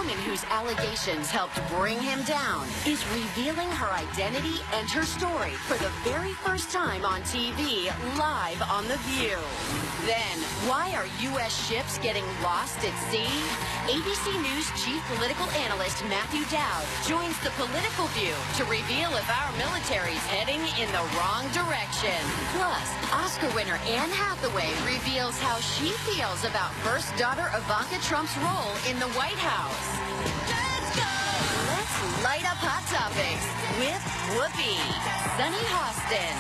woman whose allegations helped bring him down is revealing her identity and her story for the very first time on TV, live on The View. Then, why are U.S. ships getting lost at sea? ABC News chief political analyst Matthew Dowd joins The Political View to reveal if our military's heading in the wrong direction. Plus, Oscar winner Anne Hathaway reveals how she feels about first daughter Ivanka Trump's role in the White House. Let's go! Let's light up Hot Topics with Whoopi, Sunny Hostin,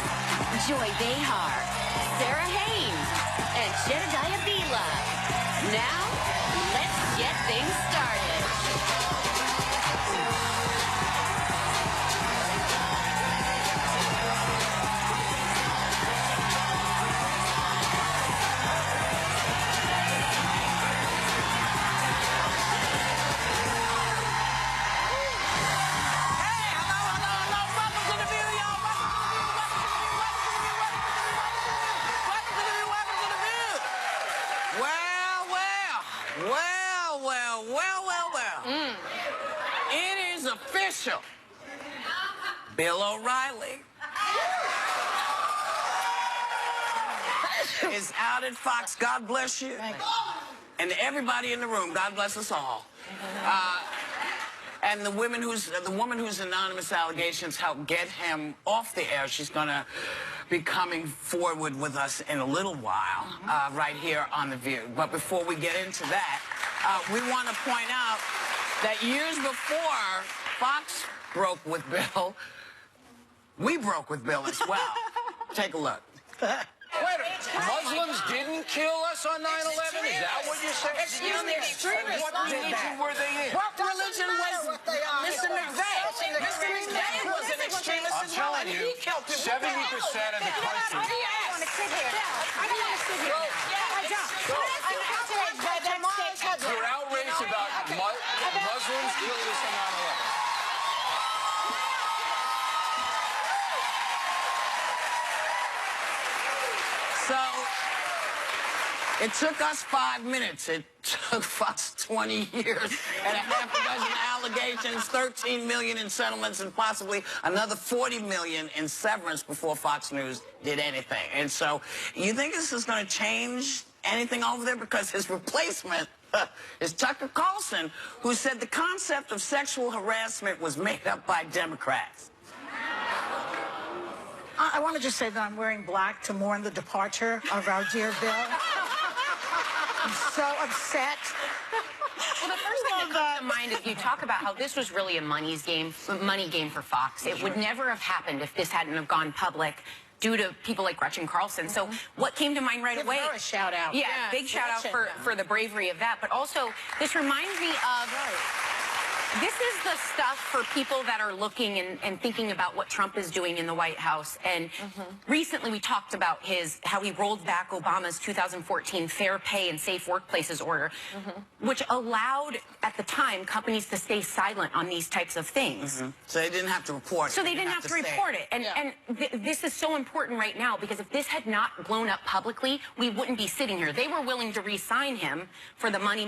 Joy Behar, Sarah Haynes, and Jedediah Bila. Now, let's get things started. It is official. Bill O'Reilly is out at Fox. God bless you. And everybody in the room, God bless us all. And the woman whose anonymous allegations helped get him off the air, she's going to be coming forward with us in a little while, right here on The View. But before we get into that, we want to point out that years before Fox broke with Bill, we broke with Bill as well. Take a look. Wait a minute. Muslims didn't kill us on 9/11? Is that what you're saying? Excuse me, extremists. What religion were they in? What religion was Mr. McVeigh? Mr. McVeigh was an extremist I'm as well, telling and you, he killed people. 70% of the country. I don't want to sit here. I don't want to sit here. You're outraged about Muslims killing us on 9/11. So, it took us 5 minutes. It took Fox 20 years and a half a dozen allegations, 13 million in settlements, and possibly another 40 million in severance before Fox News did anything. And so, you think this is going to change anything over there? Because his replacement is Tucker Carlson, who said the concept of sexual harassment was made up by Democrats. I want to just say that I'm wearing black to mourn the departure of our dear Bill. I'm so upset. Well, the first thing that comes to mind is you talk about how this was really a money game for Fox. It would never have happened if this hadn't have gone public due to people like Gretchen Carlson. So what came to mind right away? Give her a shout out. Yeah, big shout out for the bravery of that. But also, this reminds me of... This is the stuff for people that are looking and thinking about what Trump is doing in the White House. And recently we talked about how he rolled back Obama's 2014 Fair Pay and Safe Workplaces order, which allowed, at the time, companies to stay silent on these types of things. So they didn't have to report it. So they didn't have to report it. And this is so important right now, because if this had not blown up publicly, we wouldn't be sitting here. They were willing to re-sign him for the money,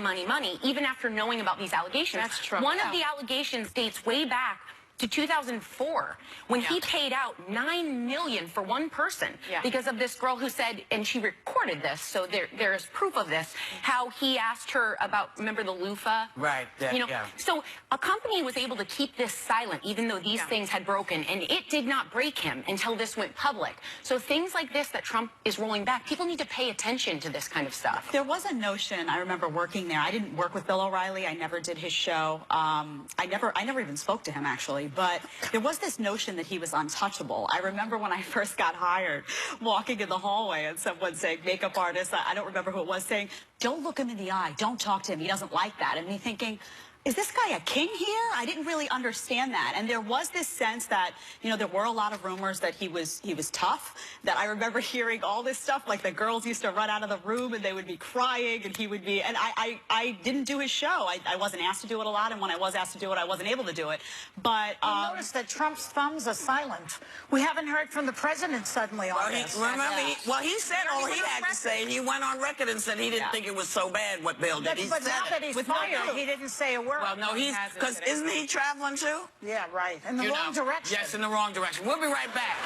even after knowing about these allegations. That's true. One of the allegations dates way back to 2004, when he paid out $9 million for one person because of this girl who said, and she recorded this, so there's proof of this, how he asked her about, remember the loofah? Right. You know, so a company was able to keep this silent, even though these things had broken, and it did not break him until this went public. So things like this that Trump is rolling back, people need to pay attention to this kind of stuff. There was a notion, I remember working there. I didn't work with Bill O'Reilly. I never did his show. I never even spoke to him, actually. But there was this notion that he was untouchable. I remember when I first got hired, walking in the hallway and someone saying, makeup artist, I don't remember who it was, saying, don't look him in the eye, don't talk to him, he doesn't like that. And me thinking, is this guy a king here? I didn't really understand that. And there was this sense that, you know, there were a lot of rumors that he was tough, that I remember hearing all this stuff, like the girls used to run out of the room and they would be crying and he would be, and I didn't do his show. I wasn't asked to do it a lot, and when I was asked to do it, I wasn't able to do it. But notice that Trump's thumbs are silent. We haven't heard from the president suddenly on this. He said all he had to say, and he went on record and said he didn't think it was so bad what Bill did. But now that he's fired, he didn't say a word. Well, no, he's because isn't he traveling too? Yeah, right. In the wrong direction. Yes, in the wrong direction. We'll be right back.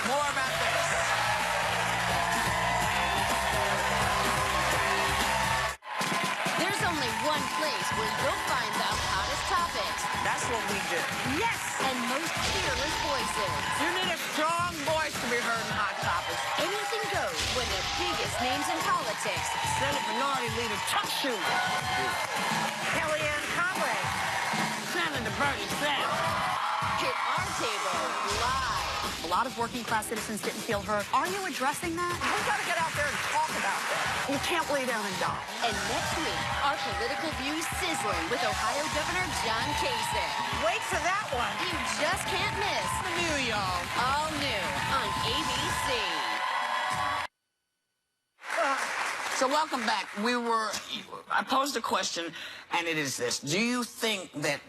More about this. There's only one place where you'll find the hottest topics. That's what we do. Yes, and most fearless voices. You need a strong voice to be heard in Hot Topics. Anything goes when the biggest names in politics. Senate Minority Leader Chuck Schumer. Kellyanne Conway. Senator Bernie Sanders. Hit our table live. A lot of working class citizens didn't feel heard. Are you addressing that? We got to get out there and talk about that. You can't lay down and die. And next week, our political views sizzling with Ohio Governor John Kasich. Wait for that one. You just can't miss. New y'all. All new on ABC. So welcome back. I posed a question, and it is this. Do you think that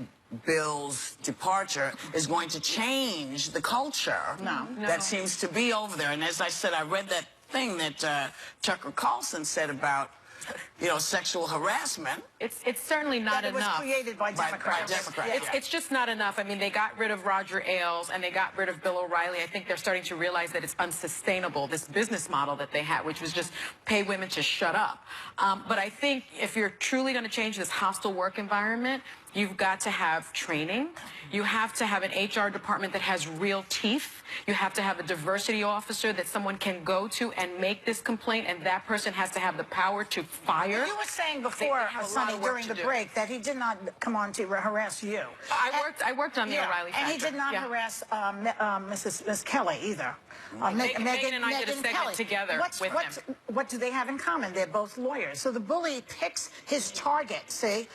Bill's departure is going to change the culture that seems to be over there? And as I said, I read that thing that Tucker Carlson said about, sexual harassment. It's certainly not That it was enough. created by Democrats. It's just not enough. I mean, they got rid of Roger Ailes and they got rid of Bill O'Reilly. I think they're starting to realize that it's unsustainable, this business model that they had, which was just pay women to shut up. But I think if you're truly going to change this hostile work environment, you've got to have training. You have to have an HR department that has real teeth. You have to have a diversity officer that someone can go to and make this complaint, and that person has to have the power to fire. You were saying before, Sonny, during the break, that he did not come on to harass you. I worked on the O'Reilly factor. And he did not harass Miss Kelly either. Megan and I did a segment Kelly. together with him. What do they have in common? They're both lawyers. So the bully picks his target, see?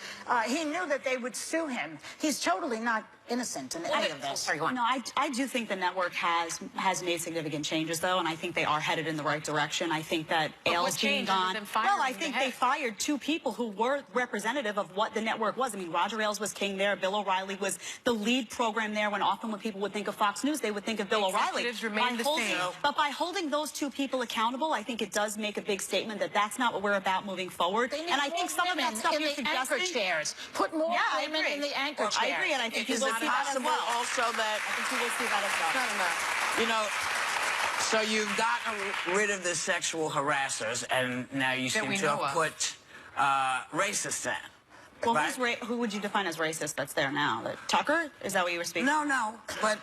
He knew that they would sue him. He's totally not innocent in any of this. Sorry, go on. No, I do think the network has made significant changes, though, and I think they are headed in the right direction. I think that Ailes being gone. Well, I think they fired 2 people who were representative of what the network was. I mean, Roger Ailes was king there. Bill O'Reilly was the lead program there. When people would think of Fox News, they would think of Bill O'Reilly. Remain the same. But by holding those 2 people accountable, I think it does make a big statement that that's not what we're about moving forward. And I think some of that stuff you're suggesting. Chairs. Put more women in the anchor chairs. I agree, and I think Is it possible also that I think you will see that as well. So you've gotten rid of the sexual harassers, and now you seem to have put racists in. Well, right? who would you define as racist that's there now? Tucker? Is that what you were speaking? No. But,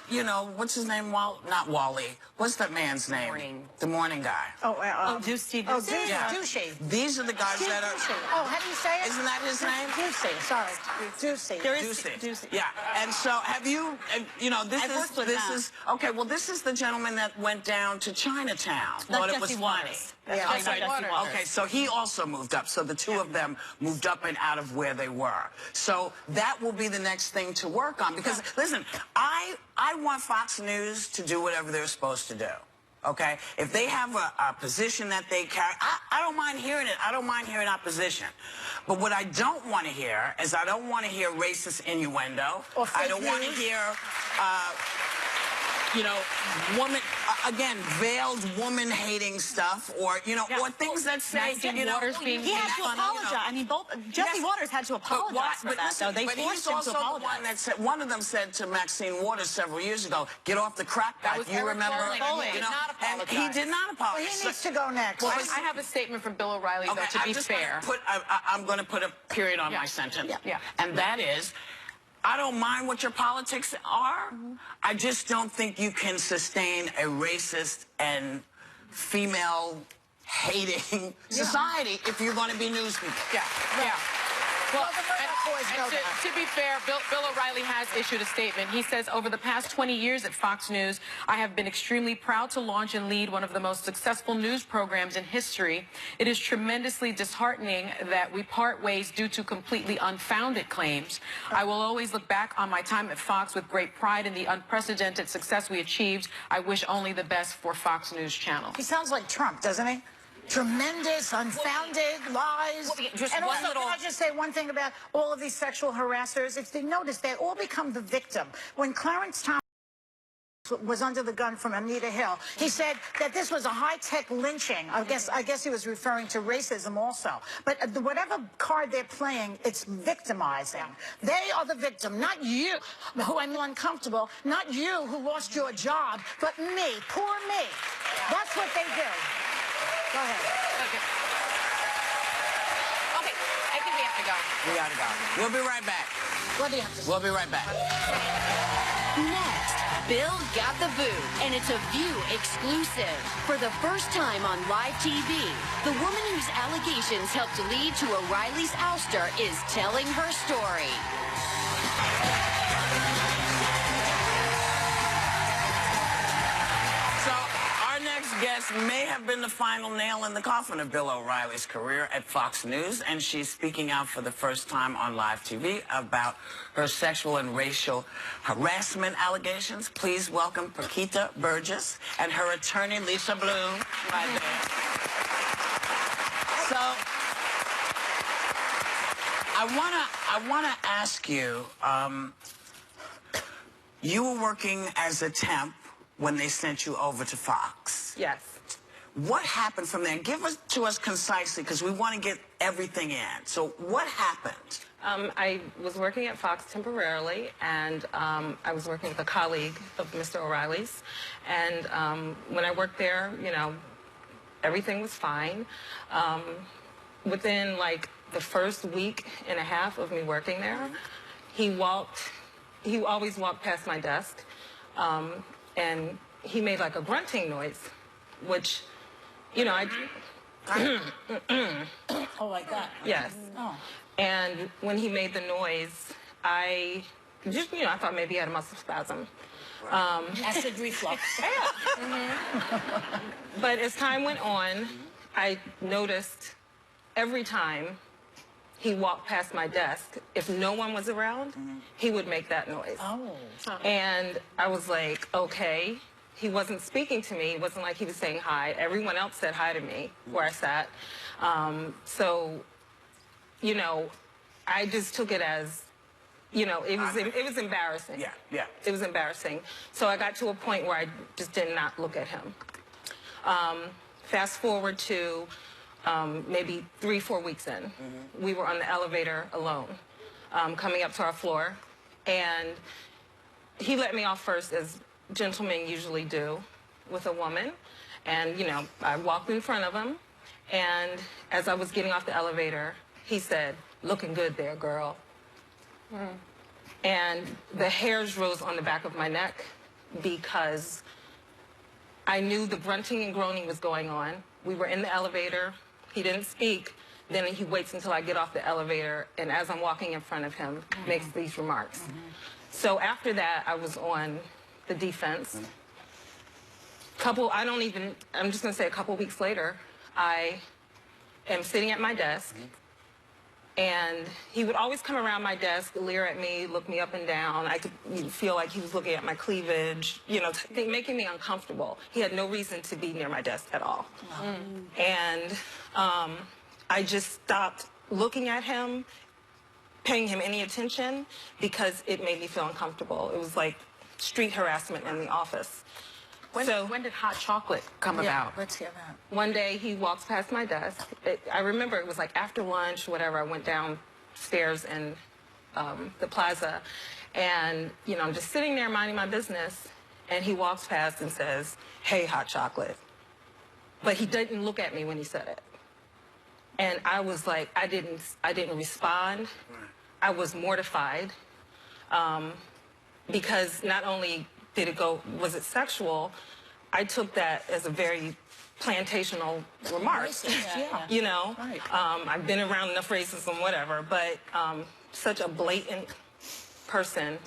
what's his name? Not Wally. What's that man's name? The morning guy. Ducey. Ducey. These are the guys that are... Oh, how do you say it? Isn't that his name? Ducey. Sorry. Ducey. There is Ducey. Yeah. And so have you, okay, well, this is the gentleman that went down to Chinatown. Thought it was funny. Okay, so he also moved up. So the 2 of them moved up and out of where they were. So that will be the next thing to work on. Because, listen, I want Fox News to do whatever they're supposed to do. Okay? If they have a position that they carry, I don't mind hearing it. I don't mind hearing opposition. But what I don't want to hear is I don't want to hear racist innuendo. I don't want to hear... veiled woman-hating stuff, or things that say, he had to apologize. I mean, Jesse Waters had to apologize for that, though. They forced him to apologize. One of them said to Maxine Waters several years ago, "Get off the crack pipe." You remember? And he did not apologize. Well, he needs to go next. Well, I have a statement from Bill O'Reilly, though, to be fair. I'm going to put a period on my sentence. Yeah. And that is, I don't mind what your politics are. I just don't think you can sustain a racist and female-hating society if you're going to be news people. Yeah. Well, to be fair, Bill O'Reilly has issued a statement. He says, over the past 20 years at Fox News, I have been extremely proud to launch and lead one of the most successful news programs in history. It is tremendously disheartening that we part ways due to completely unfounded claims. I will always look back on my time at Fox with great pride in the unprecedented success we achieved. I wish only the best for Fox News Channel. He sounds like Trump, doesn't he? Tremendous, unfounded lies. And also, can I just say one thing about all of these sexual harassers? If they notice, they all become the victim. When Clarence Thomas was under the gun from Anita Hill. He said that this was a high-tech lynching. I guess he was referring to racism also. But whatever card they're playing, it's victimizing. They are the victim, not you, who I'm uncomfortable, not you who lost your job, but me, poor me. That's what they do. Go ahead. Okay, I think we have to go. We gotta go. We'll be right back. What do you have to say? We'll be right back. Next, Bill got the boot, and it's a View exclusive. For the first time on live TV, the woman whose allegations helped lead to O'Reilly's ouster is telling her story. So, our next guest may have been the final nail in the coffin of Bill O'Reilly's career at Fox News, and she's speaking out for the first time on live TV about her sexual and racial harassment allegations. Please welcome Paquita Burgess and her attorney, Lisa Bloom, right there. So, I wanna ask you, you were working as a temp when they sent you over to Fox. Yes. What happened from there? Give it to us concisely, because we want to get everything in. So what happened? I was working at Fox temporarily, and I was working with a colleague of Mr. O'Reilly's. And when I worked there, you know, everything was fine. Within like the first week and a half of me working there, he always walked past my desk, and he made like a grunting noise, which, you know, Oh, like that. yes. Oh. And when he made the noise, I just, you know, I thought maybe he had a muscle spasm. Acid reflux. But as time went on, I noticed every time he walked past my desk, if no one was around, he would make that noise. Oh. And I was like, okay. He wasn't speaking to me. It wasn't like he was saying hi. Everyone else said hi to me where I sat. So, you know, I just took it as, you know, it was embarrassing. Yeah, yeah. It was embarrassing. So I got to a point where I just did not look at him. Fast forward to maybe 3-4 weeks in. We were on the elevator alone, coming up to our floor. And he let me off first, as gentlemen usually do with a woman. And, you know, I walked in front of him. And as I was getting off the elevator, he said, "Looking good there, girl." And the hairs rose on the back of my neck because I knew the grunting and groaning was going on. We were in the elevator. He didn't speak. Then he waits until I get off the elevator, and as I'm walking in front of him, makes these remarks. So after that, I was on the defense. I'm just gonna say a couple weeks later, I am sitting at my desk, and he would always come around my desk, leer at me, look me up and down. I could feel like he was looking at my cleavage, you know, making me uncomfortable. He had no reason to be near my desk at all. And I just stopped looking at him, paying him any attention, because it made me feel uncomfortable. It was like street harassment in the office. When did Hot Chocolate come about? Let's hear that. One day he walks past my desk. I remember it was like after lunch, whatever. I went downstairs in the plaza, and you know, I'm just sitting there minding my business, and he walks past and says, "Hey, Hot Chocolate," but he didn't look at me when he said it, and I was like, I didn't respond. I was mortified, because not only was it sexual, I took that as a very plantational remark. Yeah. You know, Right. I've been around enough racism, whatever, but such a blatant person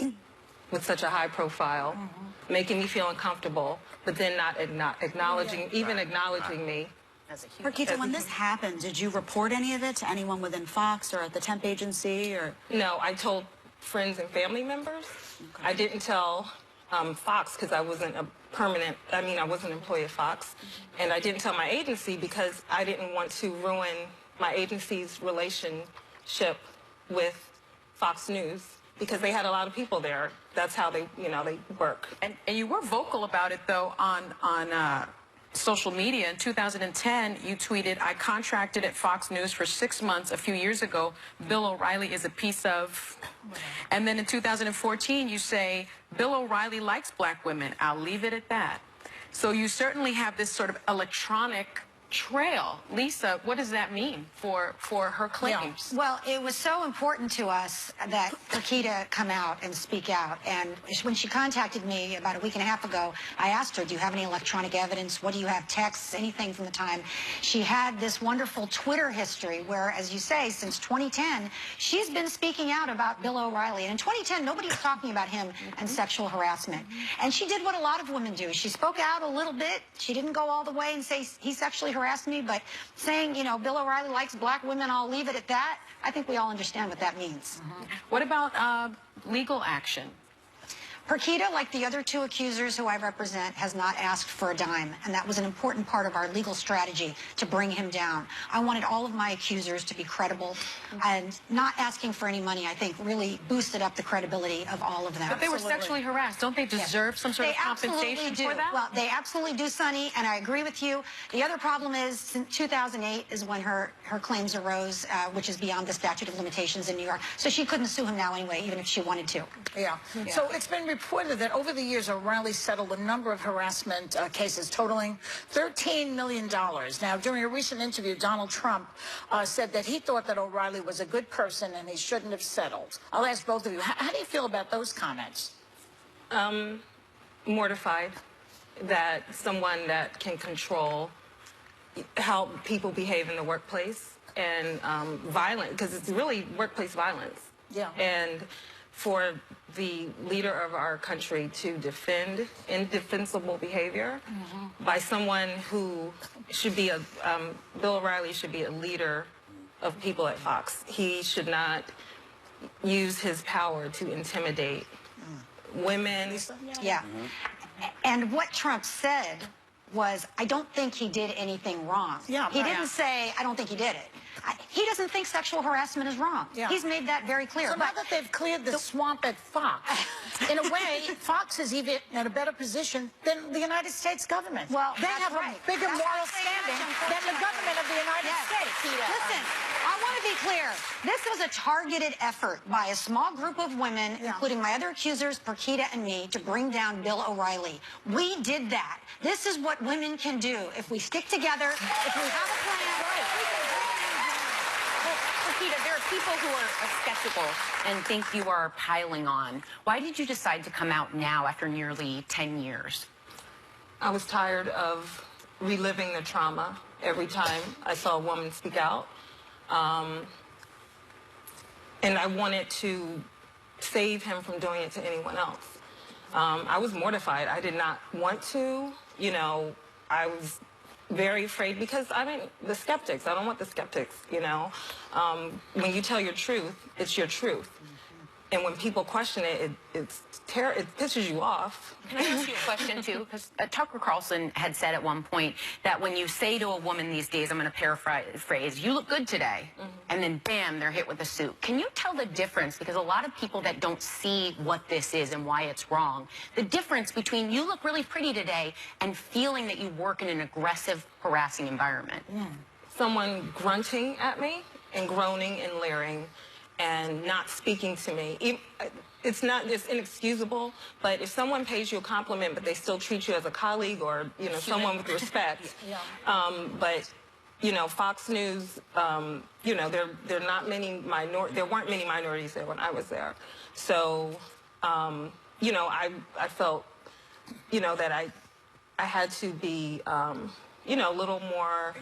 with such a high profile, making me feel uncomfortable, but then not acknowledging me. Paquita, when this happened, did you report any of it to anyone within Fox or at the temp agency? Or No, I told friends and family members. I didn't tell Fox because I wasn't I wasn't an employee of Fox. And I didn't tell my agency because I didn't want to ruin my agency's relationship with Fox News because they had a lot of people there. That's how they, they work. And you were vocal about it, though, on social media. In 2010, you tweeted, "I contracted at Fox News for 6 months a few years ago. Bill O'Reilly is a piece of..." And then in 2014, you say, "Bill O'Reilly likes black women. I'll leave it at that." So you certainly have this sort of electronic trail. Lisa, what does that mean for her claims? Well, it was so important to us that Perkita come out and speak out. And when she contacted me about a week and a half ago, I asked her, do you have any electronic evidence? What do you have, texts, anything from the time? She had this wonderful Twitter history where, as you say, since 2010, she's been speaking out about Bill O'Reilly. And in 2010, nobody was talking about him and sexual harassment. And she did what a lot of women do. She spoke out a little bit. She didn't go all the way and say he sexually harassed me, but saying, Bill O'Reilly likes black women, I'll leave it at that. I think we all understand what that means. What about legal action? Perkita, like the other two accusers who I represent, has not asked for a dime, and that was an important part of our legal strategy to bring him down. I wanted all of my accusers to be credible, and not asking for any money, I think, really boosted up the credibility of all of them. But they were sexually harassed. Don't they deserve some sort of compensation for that? Well, they absolutely do, Sonny, and I agree with you. The other problem is, since 2008 is when her claims arose, which is beyond the statute of limitations in New York. So she couldn't sue him now anyway, even if she wanted to. Yeah. So it's been reported that over the years, O'Reilly settled a number of harassment cases totaling $13 million. Now, during a recent interview, Donald Trump said that he thought that O'Reilly was a good person and he shouldn't have settled. I'll ask both of you, how do you feel about those comments? Mortified that someone that can control how people behave in the workplace and violent, because it's really workplace violence. Yeah. And for the leader of our country to defend indefensible behavior by someone who should be Bill O'Reilly should be a leader of people at Fox. He should not use his power to intimidate women. Yeah. And what Trump said was, I don't think he did anything wrong. Yeah, he didn't say, I don't think he did it. He doesn't think sexual harassment is wrong. Yeah. He's made that very clear. So now that they've cleared the swamp at Fox, in a way, Fox is even in a better position than the United States government. Well, they have a bigger moral standing than the government of the United States. Listen, I want to be clear. This was a targeted effort by a small group of women, including my other accusers, Perkita and me, to bring down Bill O'Reilly. We did that. This is what women can do. If we stick together, if we have a plan, Perkita, there are people who are skeptical and think you are piling on. Why did you decide to come out now after nearly 10 years? I was tired of reliving the trauma every time I saw a woman speak out. And I wanted to save him from doing it to anyone else. I was mortified. I did not want to, I was very afraid because, the skeptics, I don't want the skeptics, When you tell your truth, it's your truth. And when people question it, it pisses you off. Can I ask you a question, too? Because Tucker Carlson had said at one point that when you say to a woman these days, I'm going to paraphrase, you look good today, and then bam, they're hit with a suit. Can you tell the difference? Because a lot of people that don't see what this is and why it's wrong, the difference between you look really pretty today and feeling that you work in an aggressive, harassing environment. Someone grunting at me and groaning and leering and not speaking to me. It's inexcusable, but if someone pays you a compliment, but they still treat you as a colleague or, someone with respect, but, Fox News, there weren't many minorities there when I was there. So, I felt, that I had to be, a little more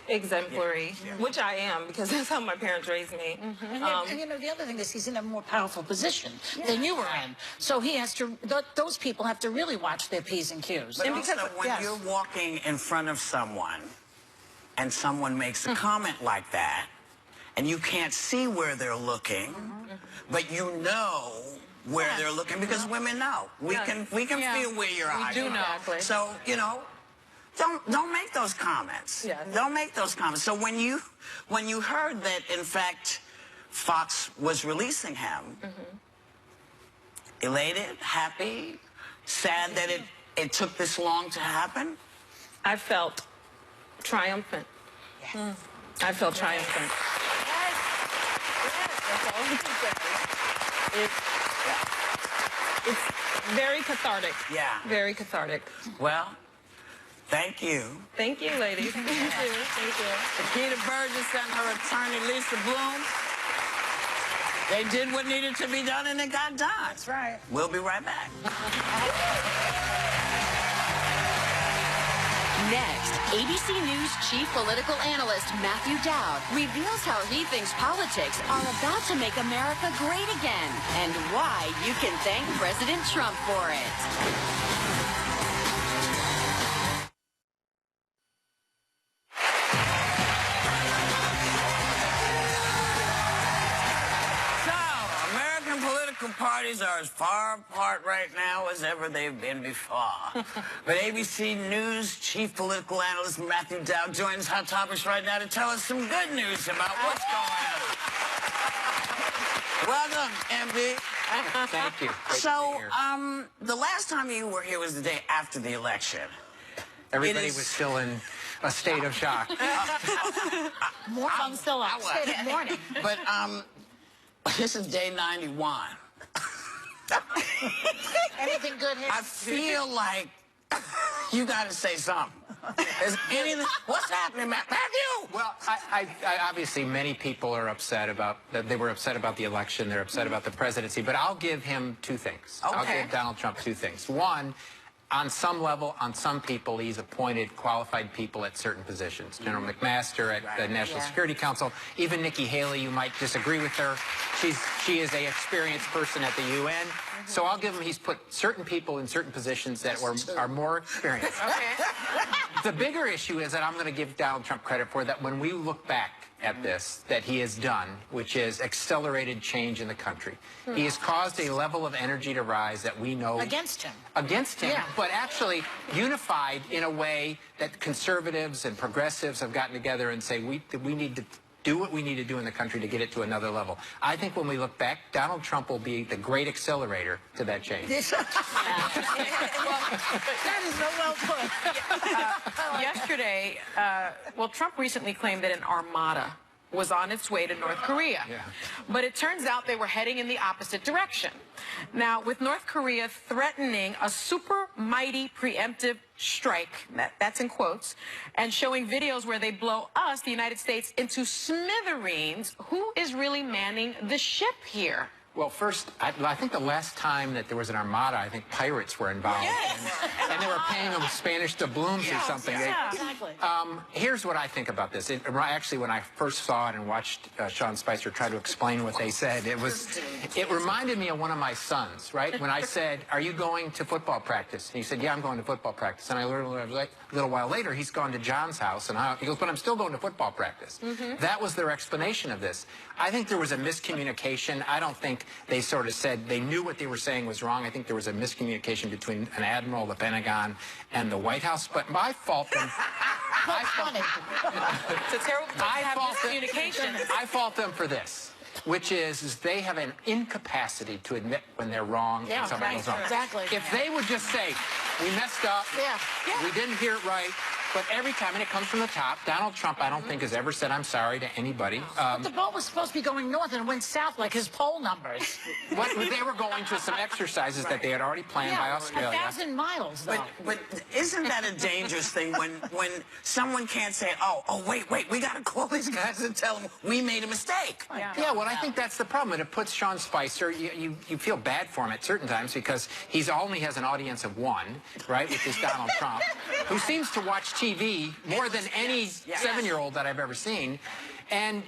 exemplary, which I am, because that's how my parents raised me. And the other thing is he's in a more powerful position than you were in. So he has to, those people have to really watch their P's and Q's. But also, when you're walking in front of someone and someone makes a comment like that, and you can't see where they're looking, but you know where they're looking, because women know. We can feel where your eyes are. We do know. So, don't make those comments. Don't make those comments. So when you heard that, in fact, Fox was releasing him, elated, happy, sad that it took this long to happen? I felt triumphant. Yes. I felt triumphant. Yes. That's all I can say. It's very cathartic. Yeah. Very cathartic. Well, thank you. Thank you, ladies. Thank you. Thank you. Akita Burgess and her attorney, Lisa Bloom. They did what needed to be done, and it got done. That's right. We'll be right back. Next, ABC News chief political analyst Matthew Dowd reveals how he thinks politics are about to make America great again and why you can thank President Trump for it. Parties are as far apart right now as ever they've been before. But ABC News chief political analyst Matthew Dowd joins Hot Topics right now to tell us some good news about what's going on. Welcome, MD. Thank you. Great So, to be here. the last time you were here was the day after the election. Everybody was still in a state of shock. I'm still up. State of mourning. But, this is day 91. Anything good here? I feel like you got to say something. Is anything? What's happening, Matthew? Well, I obviously many people are upset about that. They were upset about the election. They're upset about the presidency. But I'll give him two things. Okay. I'll give Donald Trump two things. One, on some level, on some people, he's appointed qualified people at certain positions. General McMaster at the National Security Council. Even Nikki Haley, you might disagree with her. She is an experienced person at the UN. So I'll give him, he's put certain people in certain positions that are more experienced. Okay. The bigger issue is that I'm going to give Donald Trump credit for that when we look back at this that he has done, which is accelerated change in the country. He has caused a level of energy to rise that we know... Against him. Against him, Yeah. but actually unified in a way that conservatives and progressives have gotten together and say we need to do what we need to do in the country to get it to another level. I think when we look back, Donald Trump will be the great accelerator to that change. That is so well put. Yesterday, Trump recently claimed that an armada was on its way to North Korea. Yeah. But it turns out they were heading in the opposite direction. Now, with North Korea threatening a super mighty preemptive strike, that's in quotes, and showing videos where they blow us, the United States, into smithereens, who is really manning the ship here? Well, first, I think the last time that there was an armada, I think pirates were involved. Yes. And they were paying them Spanish doubloons or something. Yeah, exactly. Here's what I think about this. Actually, when I first saw it and watched Sean Spicer try to explain what they said, it reminded me of one of my sons, right? When I said, "Are you going to football practice?" And he said, "Yeah, I'm going to football practice." And I learned a little while later, he's gone to John's house, and he goes, "But I'm still going to football practice." That was their explanation of this. I think there was a miscommunication. I don't think they sort of said they knew what they were saying was wrong. I think there was a miscommunication between an admiral, the Pentagon, and the White House. But I fault them. It's a terrible place to have miscommunication. I fault them for this, which is they have an incapacity to admit when they're wrong and somebody goes wrong. Exactly. If they would just say, "We messed up, we didn't hear it right," but every time, and it comes from the top, Donald Trump, I don't think, has ever said, "I'm sorry" to anybody. But the boat was supposed to be going north and went south like his poll numbers. They were going to some exercises that they had already planned by Australia. 1,000 miles, though. But isn't that a dangerous thing when someone can't say, oh, wait, we got to call these guys and tell them we made a mistake? Yeah, well, I think that's the problem. And it puts Sean Spicer, you feel bad for him at certain times because he only has an audience of one, right, which is Donald Trump, who seems to watch TV more than any 7-year-old that I've ever seen. And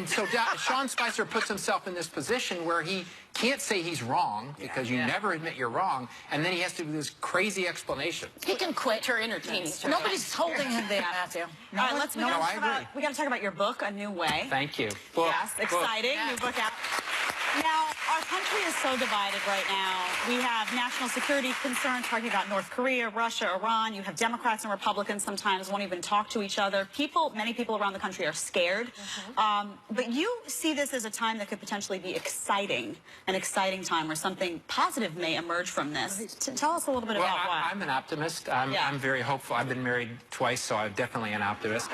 so Sean Spicer puts himself in this position where he can't say he's wrong because you never admit you're wrong, and then he has to do this crazy explanation. He can quit. Her entertaining. Nobody's holding him there, Matthew. All right, we got to talk about your book, A New Way. Thank you. Yes, exciting. New book out. Now, Our country is so divided right now. We have national security concerns talking about North Korea, Russia, Iran. You have Democrats and Republicans sometimes won't even talk to each other. Many people around the country are scared. But you see this as a time that could potentially be exciting, an exciting time where something positive may emerge from this. Tell us a little bit about what. I'm an optimist. I'm very hopeful. I've been married twice, so I'm definitely an optimist.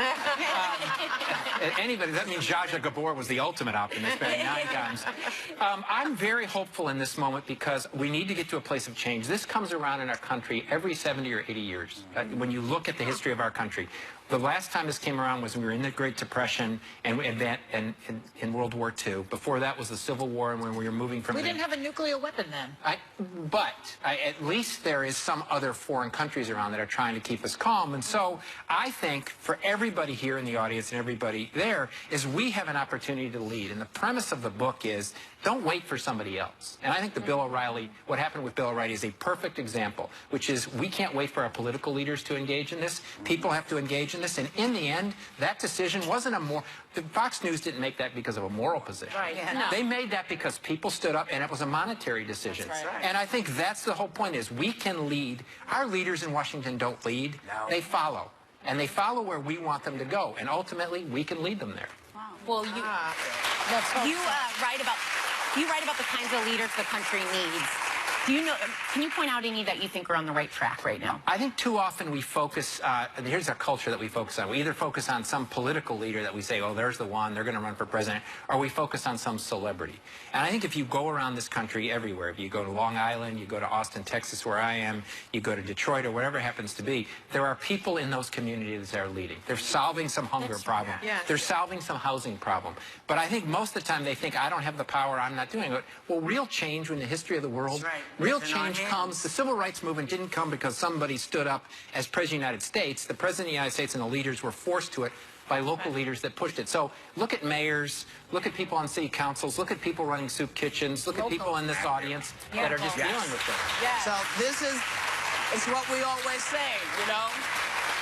Anybody, that means Zsa Zsa Gabor was the ultimate optimist back 9 times. I'm very hopeful in this moment because we need to get to a place of change. This comes around in our country every 70 or 80 years. When you look at the history of our country, the last time this came around was when we were in the Great Depression and in World War II. Before that was the Civil War, and when we were moving from... We didn't have a nuclear weapon then. At least there is some other foreign countries around that are trying to keep us calm. And so I think for everybody here in the audience and everybody there is we have an opportunity to lead. And the premise of the book is don't wait for somebody else. And I think what happened with Bill O'Reilly is a perfect example, which is we can't wait for our political leaders to engage in this. People have to engage in this. And in the end, that decision wasn't Fox News didn't make that because of a moral position. Right, yeah. No. They made that because people stood up, and it was a monetary decision. That's right. And I think that's the whole point is we can lead. Our leaders in Washington don't lead. No. They follow. And they follow where we want them to go. And ultimately, we can lead them there. Wow. Well, you write about the kinds of leaders the country needs. Can you point out any that you think are on the right track right now? I think too often we focus, here's our culture that we focus on. We either focus on some political leader that we say, oh, there's the one, they're going to run for president, or we focus on some celebrity. And I think if you go around this country everywhere, if you go to Long Island, you go to Austin, Texas, where I am, you go to Detroit or whatever it happens to be, there are people in those communities that are leading. They're solving some hunger problem. Yeah. They're solving some housing problem. But I think most of the time they think, I don't have the power, I'm not doing it. Well, real change in the history of the world, real change comes. The civil rights movement didn't come because somebody stood up as president of the United States. The president of the United States and the leaders were forced to it by local leaders that pushed it. So look at mayors, look at people on city councils, look at people running soup kitchens, look at people in this audience that are just dealing with things. So it's what we always say, you know.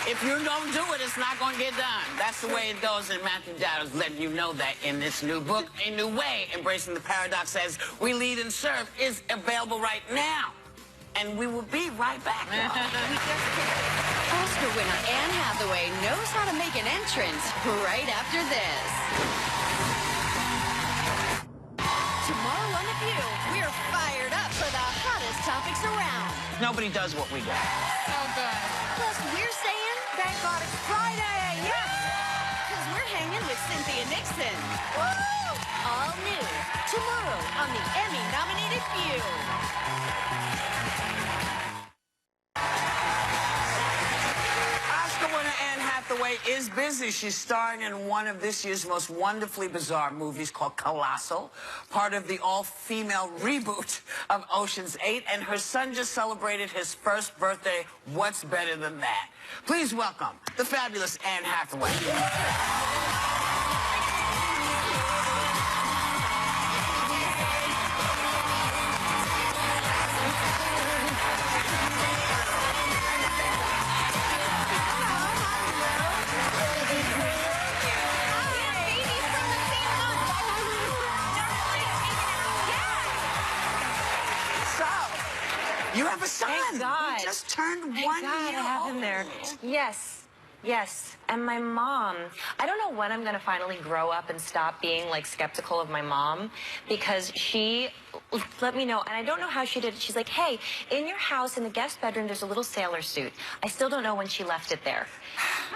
If you don't do it, it's not going to get done. That's the way it goes, and Matthew Dowd is letting you know that in this new book, A New Way, Embracing the Paradox As We Lead and Serve, is available right now. And we will be right back. Oscar winner Anne Hathaway knows how to make an entrance right after this. Tomorrow on The View, we're fired up for the hottest topics around. Nobody does what we do. So good. Plus, we're saying, thank God it's Friday, yes! Because we're hanging with Cynthia Nixon. Woo! All new, tomorrow on the Emmy-nominated View. Oscar winner Anne Hathaway is busy. She's starring in one of this year's most wonderfully bizarre movies called Colossal, part of the all-female reboot of Ocean's 8, and her son just celebrated his first birthday. What's better than that? Please welcome the fabulous Anne Hathaway. You have a son. Thank God. Who just turned 1 year Thank God I have him there. Yes. Yes. And my mom, I don't know when I'm going to finally grow up and stop being like skeptical of my mom, because she let me know, and I don't know how she did it. She's like, hey, in your house in the guest bedroom there's a little sailor suit. I still don't know when she left it there.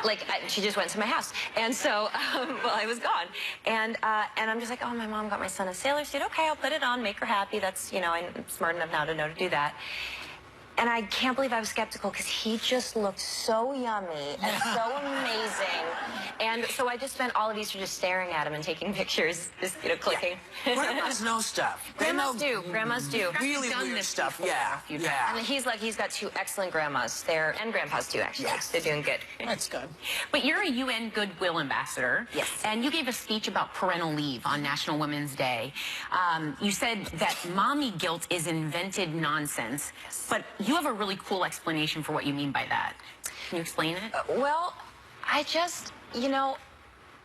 Like, she just went to my house. And so, well, I was gone. And I'm just like, oh, my mom got my son a sailor suit. Okay, I'll put it on, make her happy. That's, you know, I'm smart enough now to know to do that. And I can't believe I was skeptical because he just looked so yummy and so amazing. And so I just spent all of Easter just staring at him and taking pictures, just, you know, clicking. Grandmas know stuff. Grandmas do. Grandmas do. Really weird stuff. Yeah. Yeah. And he's got two excellent grandmas there, and grandpas too, actually. Yes. They're doing good. That's good. But you're a UN Goodwill Ambassador. Yes. And you gave a speech about parental leave on National Women's Day. You said that mommy guilt is invented nonsense, but you have a really cool explanation for what you mean by that. Can you explain it? Well, I just, you know,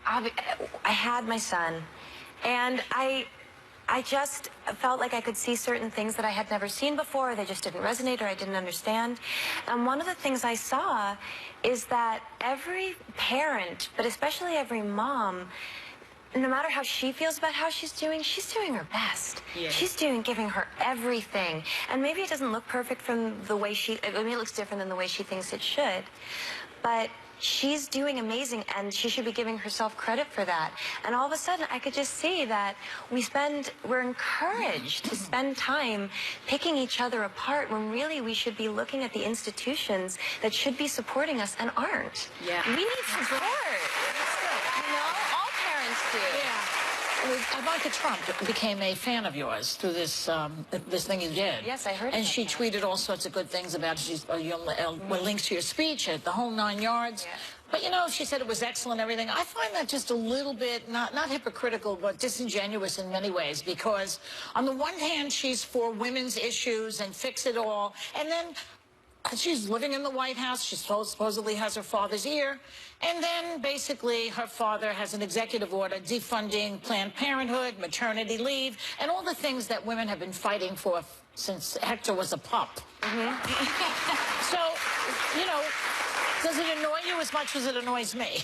I had my son, and I I just felt like I could see certain things that I had never seen before. They just didn't resonate or I didn't understand. And one of the things I saw is that every parent, but especially every mom, no matter how she feels about how she's doing her best. Yeah. She's giving her everything. And maybe it doesn't look perfect from the way maybe it looks different than the way she thinks it should. But she's doing amazing, and she should be giving herself credit for that. And all of a sudden, I could just see that we're encouraged to spend time picking each other apart when really we should be looking at the institutions that should be supporting us and aren't. Yeah. We need support. You know, all parents do. Yeah. Ivanka Trump became a fan of yours through this this thing you did. Yes, I heard. And she tweeted all sorts of good things about your links to your speech at the whole 9 yards. Yeah. But you know, she said it was excellent and everything. I find that just a little bit not hypocritical, but disingenuous in many ways, because on the one hand, she's for women's issues and fix it all, and then she's living in the White House. She supposedly has her father's ear. And then basically her father has an executive order defunding Planned Parenthood, maternity leave, and all the things that women have been fighting for since Hector was a pup. So, you know, does it annoy you as much as it annoys me?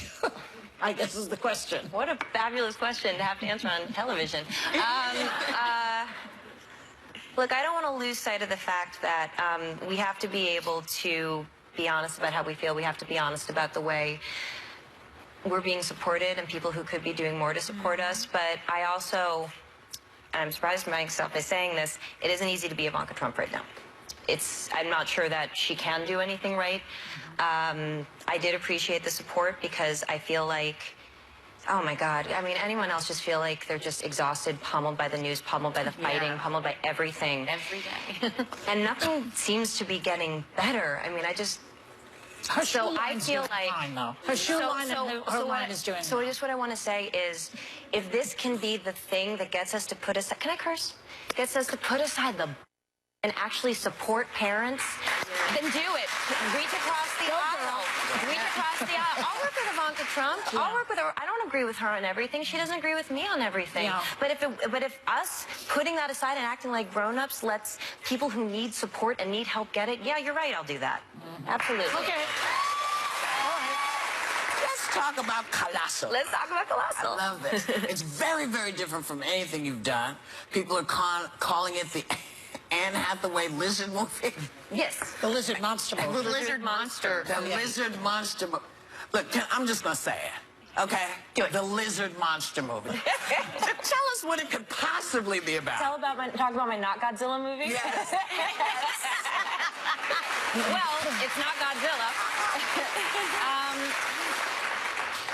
I guess is the question. What a fabulous question to have to answer on television. Look, I don't want to lose sight of the fact that we have to be able to be honest about how we feel. We have to be honest about the way we're being supported and people who could be doing more to support us. But I also, and I'm surprised myself by saying this, it isn't easy to be Ivanka Trump right now. I'm not sure that she can do anything right. I did appreciate the support because I feel like, oh my God, I mean, anyone else just feel like they're just exhausted, pummeled by the news, pummeled by the fighting, pummeled by everything. Every day. And nothing seems to be getting better. I mean, I feel like her shoe line and her line is doing. So just what I want to say is, if this can be the thing that gets us to put aside, can I curse? Gets us to put aside the and actually support parents, then do it. Reach across the aisle. Reach across the aisle. I'll work with Ivanka Trump. Yeah. I'll work with her. I don't agree with her on everything. She doesn't agree with me on everything. Yeah. But if us putting that aside and acting like grown-ups lets people who need support and need help get it, yeah, you're right. I'll do that. Absolutely. Okay. Let's talk about Colossal. Let's talk about Colossal. I love this. It's very, very different from anything you've done. People are calling it the Anne Hathaway lizard movie. Yes. The lizard monster movie. The lizard monster. The lizard monster movie. Look, I'm just going to say it, okay? Do it. The lizard monster movie. Tell us what it could possibly be about. Talk about my Not Godzilla movie? Yes. Well, it's not Godzilla.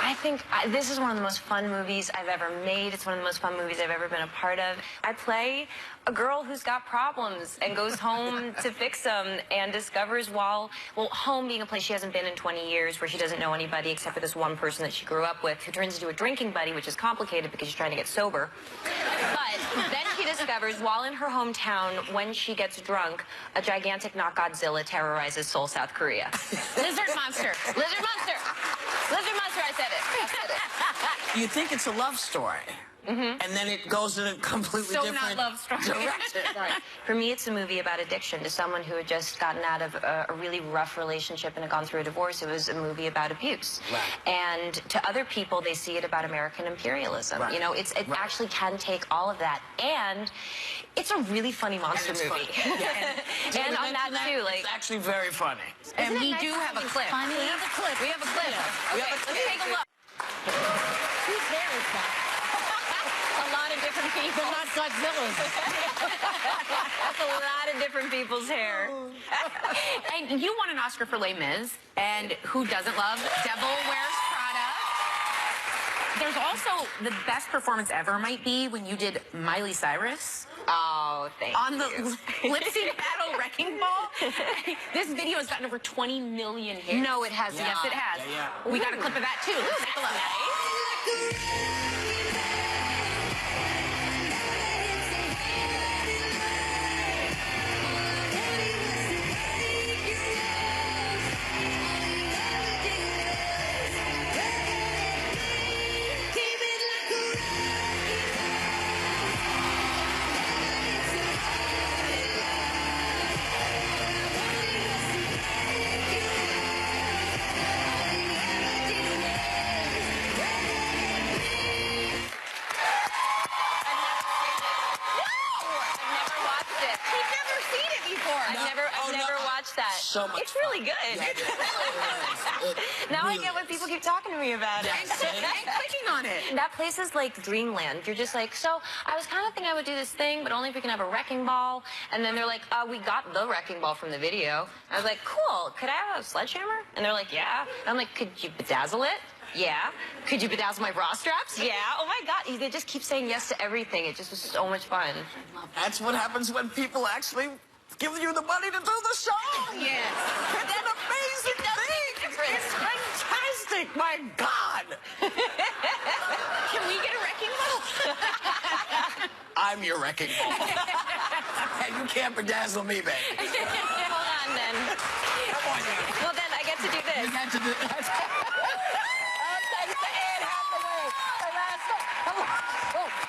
I think this is one of the most fun movies I've ever made. It's one of the most fun movies I've ever been a part of. I play a girl who's got problems and goes home to fix them and discovers home being a place she hasn't been in 20 years, where she doesn't know anybody except for this one person that she grew up with, who turns into a drinking buddy, which is complicated because she's trying to get sober. But then she discovers, while in her hometown, when she gets drunk, a gigantic Not Godzilla terrorizes Seoul, South Korea. Lizard monster. Lizard monster. Lizard monster, I said it. You think it's a love story. And then it goes in a completely different direction. Right. For me, it's a movie about addiction. To someone who had just gotten out of a really rough relationship and had gone through a divorce, it was a movie about abuse. Right. And to other people, they see it about American imperialism. Right. You know, it actually can take all of that. And it's a really funny monster movie. Yeah. And on that, too, it's actually very funny. And we do have a clip. Funny. We have a clip. We have a clip. Okay, let's take a look. Whose hair is that? A lot of different people. Not Godzilla's. That's a lot of different people's hair. And you won an Oscar for Les Mis, and who doesn't love Devil Wears Prada? There's also the best performance ever might be when you did Miley Cyrus. Oh, thank you. On the lip sync battle Wrecking Ball. This video has gotten over 20 million hits. No, it hasn't. Yes, it has. Yeah. We got a clip of that, too. Let's take a look. watched it. He'd never seen it before. I've never watched that. So much It's really good. Yeah, it is. Now I get why people keep talking to me about it. And clicking on it. That place is like dreamland. You're just like, so I was kind of thinking I would do this thing, but only if we can have a wrecking ball. And then they're like, we got the wrecking ball from the video. I was like, cool. Could I have a sledgehammer? And they're like, yeah. And I'm like, could you bedazzle it? Yeah. Could you bedazzle my bra straps? Yeah. Oh my God. They just keep saying yes to everything. It just was so much fun. That's what happens when people actually give you the money to do the show. Yes. It's an amazing thing. It's fantastic. My God. Can we get a wrecking ball? I'm your wrecking ball. And you can't bedazzle me, baby. Hold on then. Come on, now. Well, then I get to do this. You got to do that. Thanks to Anne Hathaway.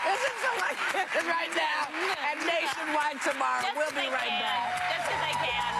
This is so much right now. And Nationwide tomorrow. We'll be right back. Just because I can.